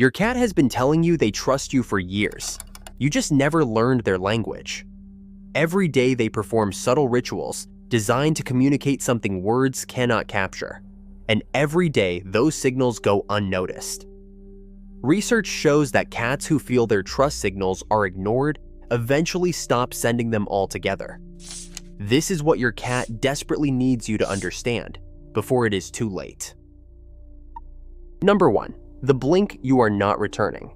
Your cat has been telling you they trust you for years. You just never learned their language. Every day they perform subtle rituals designed to communicate something words cannot capture. And every day those signals go unnoticed. Research shows that cats who feel their trust signals are ignored eventually stop sending them altogether. This is what your cat desperately needs you to understand before it is too late. Number 1. The blink you are not returning.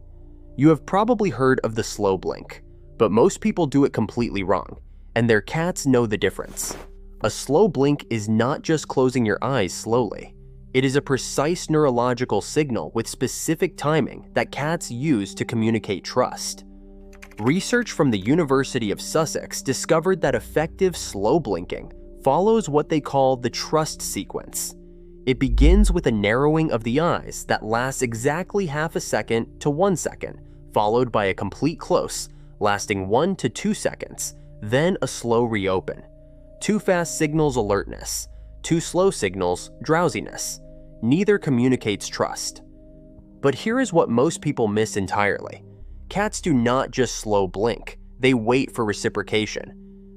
You have probably heard of the slow blink, but most people do it completely wrong, and their cats know the difference. A slow blink is not just closing your eyes slowly. It is a precise neurological signal with specific timing that cats use to communicate trust. Research from the University of Sussex discovered that effective slow blinking follows what they call the trust sequence. It begins with a narrowing of the eyes that lasts exactly half a second to 1 second, followed by a complete close, lasting 1 to 2 seconds, then a slow reopen. Too fast signals alertness. Too slow signals drowsiness. Neither communicates trust. But here is what most people miss entirely. Cats do not just slow blink, they wait for reciprocation.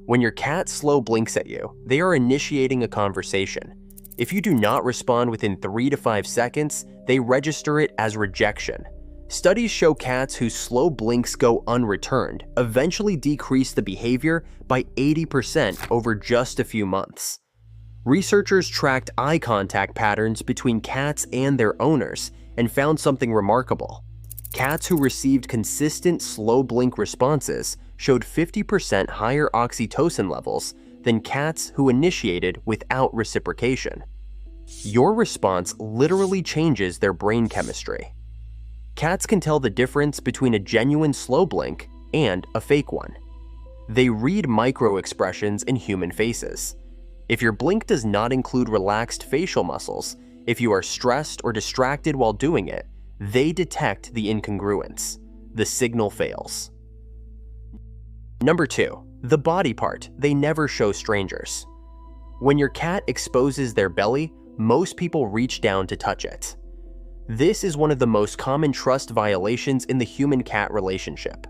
When your cat slow blinks at you, they are initiating a conversation. If you do not respond within 3 to 5 seconds, they register it as rejection. Studies show cats whose slow blinks go unreturned eventually decrease the behavior by 80% over just a few months. Researchers tracked eye contact patterns between cats and their owners and found something remarkable. Cats who received consistent slow blink responses showed 50% higher oxytocin levels than cats who initiated without reciprocation. Your response literally changes their brain chemistry. Cats can tell the difference between a genuine slow blink and a fake one. They read micro-expressions in human faces. If your blink does not include relaxed facial muscles, if you are stressed or distracted while doing it, they detect the incongruence. The signal fails. Number 2. The body part they never show strangers. When your cat exposes their belly, most people reach down to touch it. This is one of the most common trust violations in the human-cat relationship.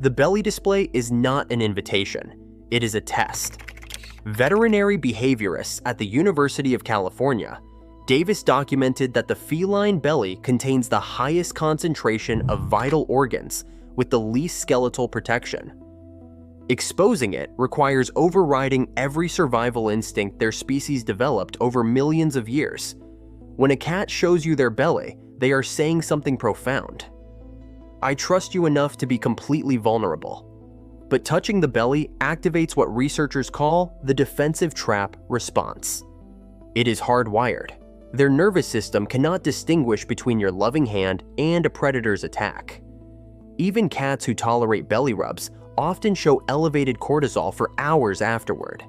The belly display is not an invitation, it is a test. Veterinary behaviorists at the University of California, Davis documented that the feline belly contains the highest concentration of vital organs with the least skeletal protection. Exposing it requires overriding every survival instinct their species developed over millions of years. When a cat shows you their belly, they are saying something profound. I trust you enough to be completely vulnerable. But touching the belly activates what researchers call the defensive trap response. It is hardwired. Their nervous system cannot distinguish between your loving hand and a predator's attack. Even cats who tolerate belly rubs often show elevated cortisol for hours afterward.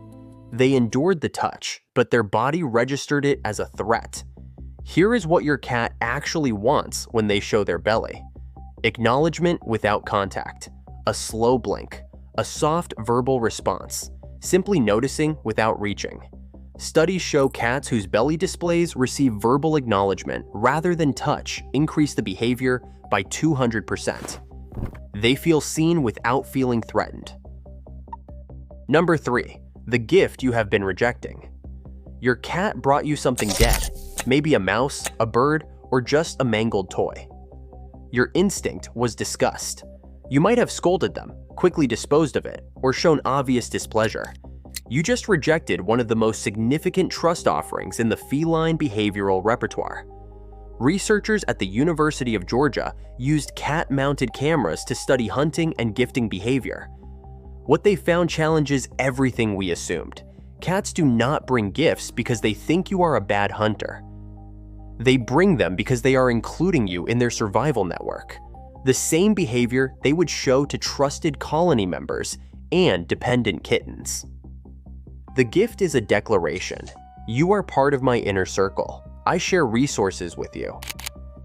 They endured the touch, but their body registered it as a threat. Here is what your cat actually wants when they show their belly. Acknowledgement without contact, a slow blink, a soft verbal response, simply noticing without reaching. Studies show cats whose belly displays receive verbal acknowledgement rather than touch increase the behavior by 200%. They feel seen without feeling threatened. Number 3. The gift you have been rejecting. Your cat brought you something dead, maybe a mouse, a bird, or just a mangled toy. Your instinct was disgust. You might have scolded them, quickly disposed of it, or shown obvious displeasure. You just rejected one of the most significant trust offerings in the feline behavioral repertoire. Researchers at the University of Georgia used cat-mounted cameras to study hunting and gifting behavior. What they found challenges everything we assumed. Cats do not bring gifts because they think you are a bad hunter. They bring them because they are including you in their survival network. The same behavior they would show to trusted colony members and dependent kittens. The gift is a declaration. You are part of my inner circle. I share resources with you.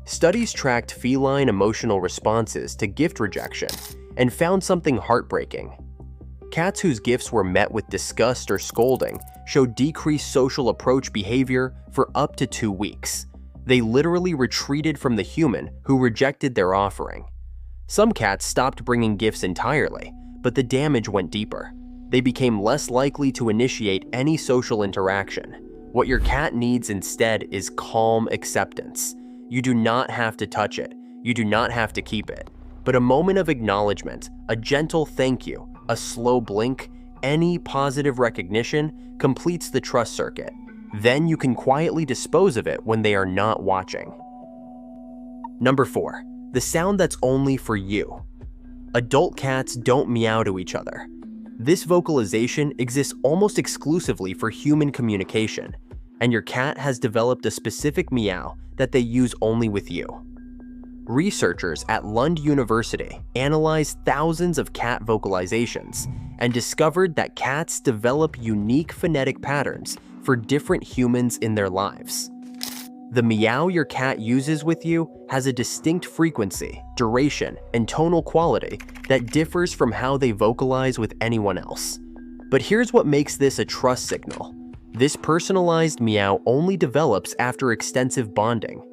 Studies tracked feline emotional responses to gift rejection and found something heartbreaking. Cats whose gifts were met with disgust or scolding showed decreased social approach behavior for up to 2 weeks. They literally retreated from the human who rejected their offering. Some cats stopped bringing gifts entirely, but the damage went deeper. They became less likely to initiate any social interaction. What your cat needs instead is calm acceptance. You do not have to touch it. You do not have to keep it. But a moment of acknowledgement, a gentle thank you, a slow blink, any positive recognition completes the trust circuit. Then you can quietly dispose of it when they are not watching. Number 4. The sound that's only for you. Adult cats don't meow to each other. This vocalization exists almost exclusively for human communication, and your cat has developed a specific meow that they use only with you. Researchers at Lund University analyzed thousands of cat vocalizations and discovered that cats develop unique phonetic patterns for different humans in their lives. The meow your cat uses with you has a distinct frequency, duration, and tonal quality that differs from how they vocalize with anyone else. But here's what makes this a trust signal. This personalized meow only develops after extensive bonding.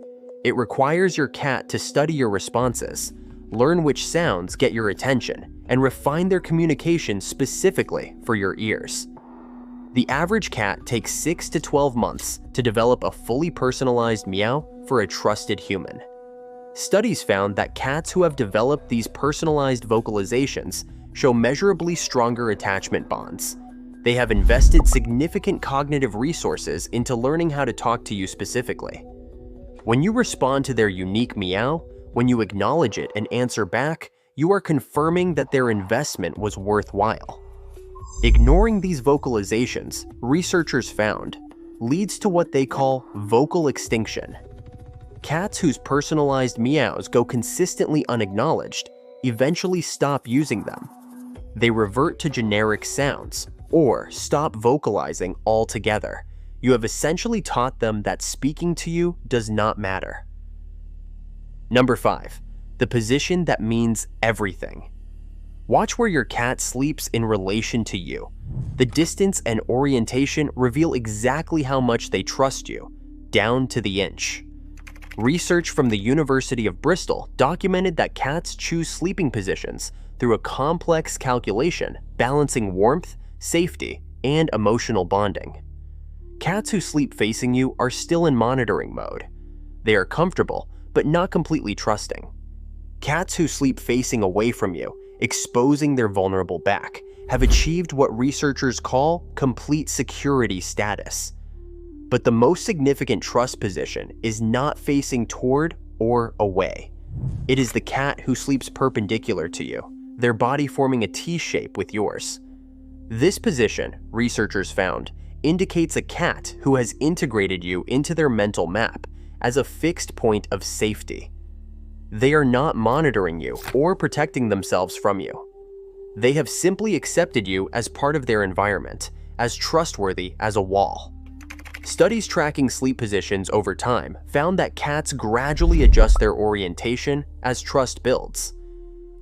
It requires your cat to study your responses, learn which sounds get your attention, and refine their communication specifically for your ears. The average cat takes 6 to 12 months to develop a fully personalized meow for a trusted human. Studies found that cats who have developed these personalized vocalizations show measurably stronger attachment bonds. They have invested significant cognitive resources into learning how to talk to you specifically. When you respond to their unique meow, when you acknowledge it and answer back, you are confirming that their investment was worthwhile. Ignoring these vocalizations, researchers found, leads to what they call vocal extinction. Cats whose personalized meows go consistently unacknowledged eventually stop using them. They revert to generic sounds or stop vocalizing altogether. You have essentially taught them that speaking to you does not matter. Number 5. The position that means everything. Watch where your cat sleeps in relation to you. The distance and orientation reveal exactly how much they trust you, down to the inch. Research from the University of Bristol documented that cats choose sleeping positions through a complex calculation balancing warmth, safety, and emotional bonding. Cats who sleep facing you are still in monitoring mode. They are comfortable, but not completely trusting. Cats who sleep facing away from you, exposing their vulnerable back, have achieved what researchers call complete security status. But the most significant trust position is not facing toward or away. It is the cat who sleeps perpendicular to you, their body forming a T shape with yours. This position, researchers found, indicates a cat who has integrated you into their mental map as a fixed point of safety. They are not monitoring you or protecting themselves from you. They have simply accepted you as part of their environment, as trustworthy as a wall. Studies tracking sleep positions over time found that cats gradually adjust their orientation as trust builds.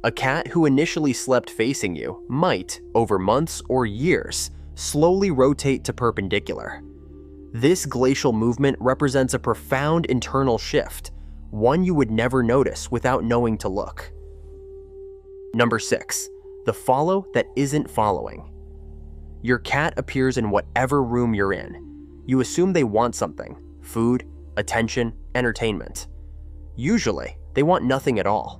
A cat who initially slept facing you might, over months or years, slowly rotate to perpendicular. This glacial movement represents a profound internal shift, one you would never notice without knowing to look. Number 6. The follow that isn't following. Your cat appears in whatever room you're in. You assume they want something: food, attention, entertainment. Usually, they want nothing at all.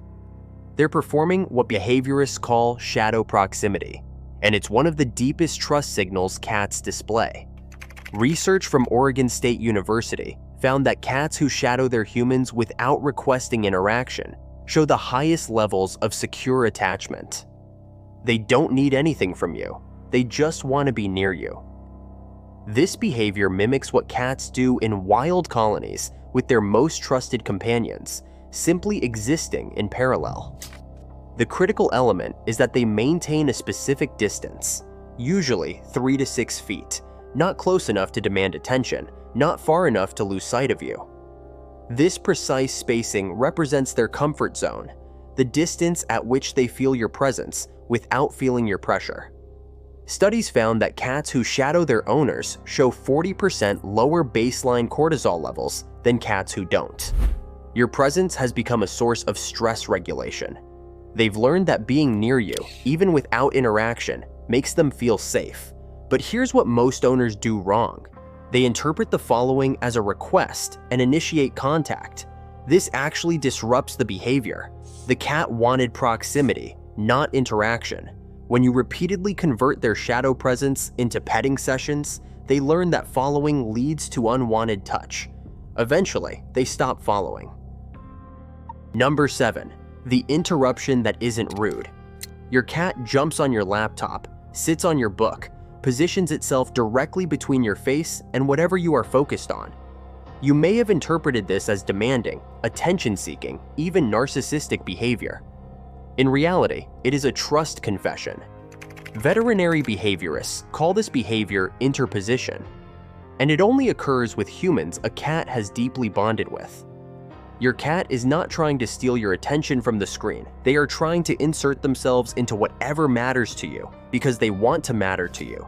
They're performing what behaviorists call shadow proximity, and it's one of the deepest trust signals cats display. Research from Oregon State University found that cats who shadow their humans without requesting interaction show the highest levels of secure attachment. They don't need anything from you. They just want to be near you. This behavior mimics what cats do in wild colonies with their most trusted companions, simply existing in parallel. The critical element is that they maintain a specific distance, usually 3 to 6 feet, not close enough to demand attention, not far enough to lose sight of you. This precise spacing represents their comfort zone, the distance at which they feel your presence without feeling your pressure. Studies found that cats who shadow their owners show 40% lower baseline cortisol levels than cats who don't. Your presence has become a source of stress regulation. They've learned that being near you, even without interaction, makes them feel safe. But here's what most owners do wrong. They interpret the following as a request and initiate contact. This actually disrupts the behavior. The cat wanted proximity, not interaction. When you repeatedly convert their shadow presence into petting sessions, they learn that following leads to unwanted touch. Eventually, they stop following. Number 7. The interruption that isn't rude. Your cat jumps on your laptop, sits on your book, positions itself directly between your face and whatever you are focused on. You may have interpreted this as demanding, attention-seeking, even narcissistic behavior. In reality, it is a trust confession. Veterinary behaviorists call this behavior interposition, and it only occurs with humans a cat has deeply bonded with. Your cat is not trying to steal your attention from the screen. They are trying to insert themselves into whatever matters to you because they want to matter to you.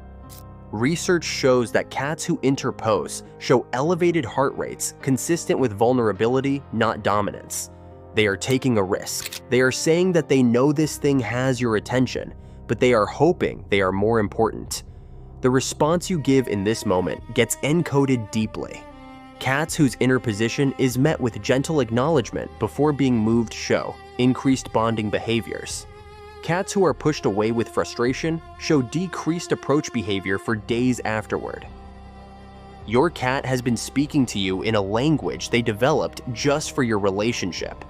Research shows that cats who interpose show elevated heart rates consistent with vulnerability, not dominance. They are taking a risk. They are saying that they know this thing has your attention, but they are hoping they are more important. The response you give in this moment gets encoded deeply. Cats whose interposition is met with gentle acknowledgement before being moved show increased bonding behaviors. Cats who are pushed away with frustration show decreased approach behavior for days afterward. Your cat has been speaking to you in a language they developed just for your relationship.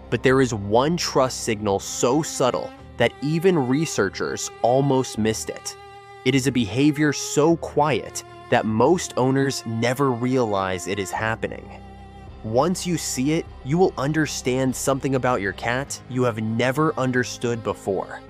But there is one trust signal so subtle that even researchers almost missed it. It is a behavior so quiet that most owners never realize it is happening. Once you see it, you will understand something about your cat you have never understood before.